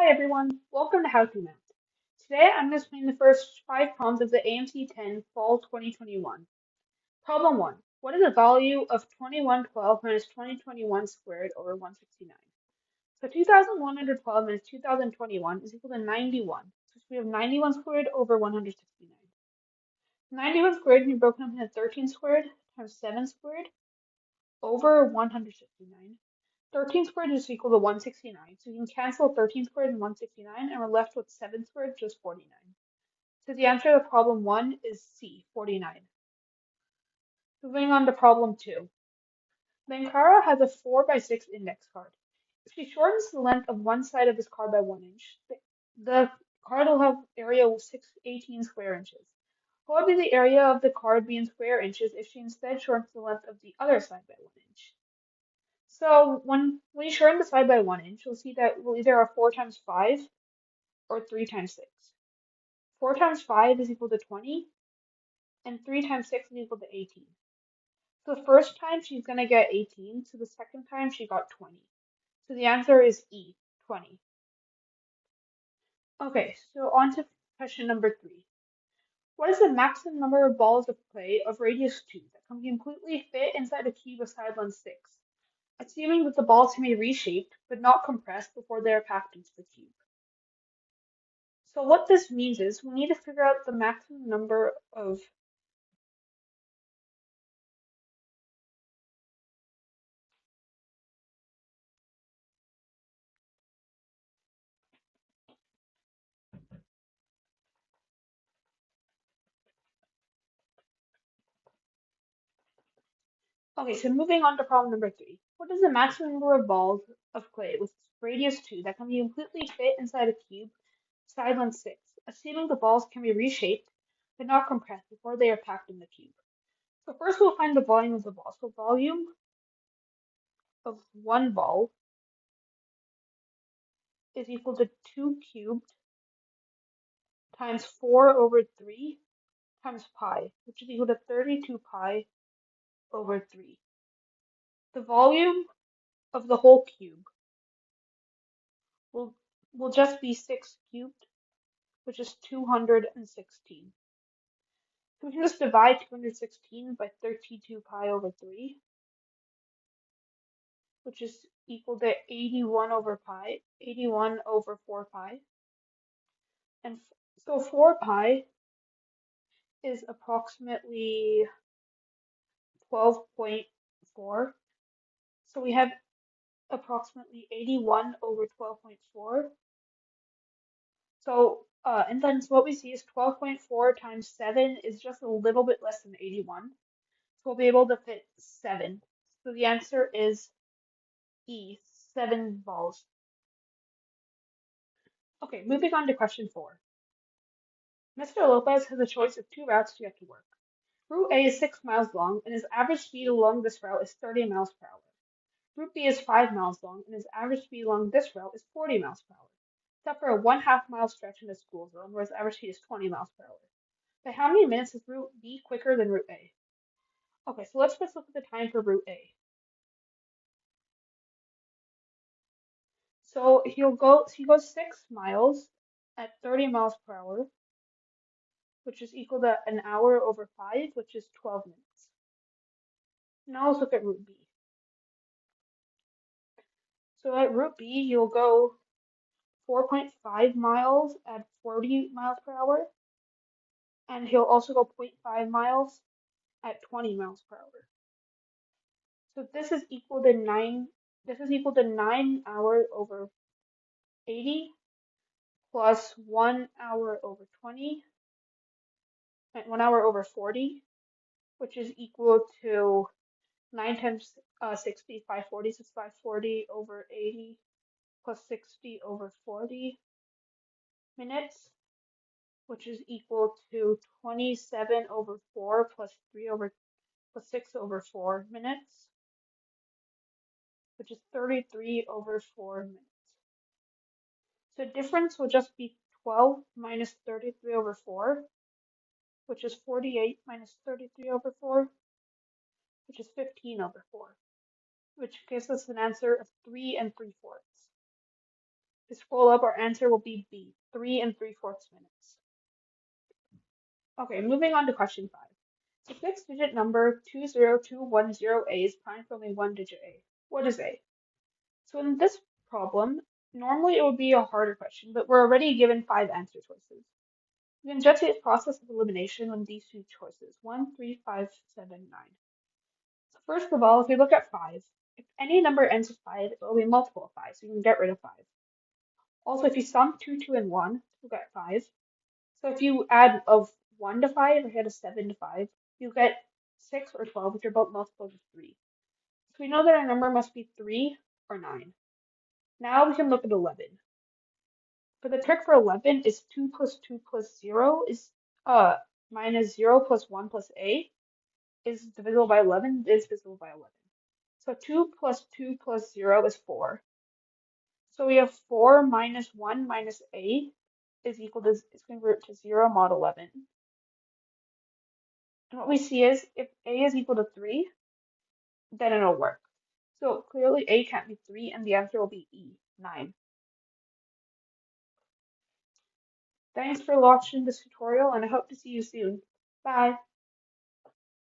Hi everyone, welcome to How to Math. Today I'm going to explain the first 5 problems of the AMC 10 Fall 2021. Problem 1. What is the value of 2112 minus 2021 squared over 169? So 2112 minus 2021 is equal to 91. So we have 91 squared over 169. 91 squared can be broken up into 13 squared times 7 squared over 169. 13 squared is equal to 169, so you can cancel 13 squared and 169, and we're left with 7 squared, which is 49. So the answer to problem 1 is C, 49. Moving on to problem 2. Lankara has a 4 by 6 index card. If she shortens the length of one side of this card by 1 inch, the card will have area of 18 square inches. What would be the area of the card be in square inches if she instead shortens the length of the other side by 1 inch? So when you shorten the side by 1 inch, you'll see that we'll either have 4 times 5 or 3 times 6. 4 times 5 is equal to 20, and 3 times 6 is equal to 18. So the first time she's going to get 18, so the second time she got 20. So the answer is E, 20. Okay, so on to question number 3. What is the maximum number of balls of clay of radius 2 that can completely fit inside a cube of side length 6, assuming that the balls can be reshaped but not compressed before they are packed into the cube? So what this means is we need to figure out the maximum number of Okay, so moving on to problem number 3. What is the maximum number of balls of clay with radius 2 that can be completely fit inside a cube side length 6, assuming the balls can be reshaped but not compressed before they are packed in the cube? So first we'll find the volume of the ball. So volume of one ball is equal to 2 cubed times 4 over 3 times pi, which is equal to 32 pi over 3. The volume of the whole cube will will just be 6 cubed, which is 216. So we can just divide 216 by 32 pi over 3, which is equal to 81 over pi, 81 over 4 pi. And so 4 pi is approximately 12.4. So we have approximately 81 over 12.4. And then so what we see is 12.4 times 7 is just a little bit less than 81. So we'll be able to fit 7. So the answer is E, 7 balls. Okay, moving on to question 4. Mr. Lopez has a choice of 2 routes to get to work. Route A is 6 miles long, and his average speed along this route is 30 miles per hour. Route B is 5 miles long, and his average speed along this route is 40 miles per hour, except for a 1/2 mile stretch in the school zone where his average speed is 20 miles per hour. By how many minutes is Route B quicker than Route A? Okay, so let's first look at the time for Route A. So he goes 6 miles at 30 miles per hour, which is equal to an hour over 5, which is 12 minutes. Now let's look at Route B. So at Route B, you'll go 4.5 miles at 40 miles per hour, and he'll also go zero point 0.5 miles at 20 miles per hour. So this is equal to 9 hours over 80 plus 1 hour over 20, and 1 hour over 40, which is equal to 9 times 60, 540, so it's 540 over 80 plus 60 over 40 minutes, which is equal to 27 over 4 plus 3 over plus 6 over 4 minutes, which is 33 over 4 minutes. So difference will just be 12 minus 33 over 4, which is 48 minus 33 over 4, which is 15 over 4, which gives us an answer of 3 3/4. scroll up, our answer will be B, 3 3/4 minutes. Okay, moving on to question 5. The six-digit number 20210A is prime for only one digit A. What is A? So in this problem, normally it would be a harder question, but we're already given 5 answer choices. We can just use process of elimination on these two choices, 1, 3, 5, 7, 9. So first of all, if we look at 5, if any number ends with 5, it will be a multiple of 5, so you can get rid of 5. Also, if you sum 2, 2, and 1, you'll get 5. So if you add of 1 to 5 or add a 7 to 5, you get 6 or 12, which are both multiples of 3. So we know that our number must be 3 or 9. Now we can look at 11. For the trick for 11 is 2 plus 2 plus 0 is minus 0 plus 1 plus a is divisible by 11 is divisible by 11. So 2 plus 2 plus 0 is 4. So we have 4 minus 1 minus a is equal to, it's going to convert to 0 mod 11. And what we see is if a is equal to 3, then it'll work. So clearly a can't be 3 and the answer will be E, 9. Thanks for watching this tutorial and I hope to see you soon. Bye.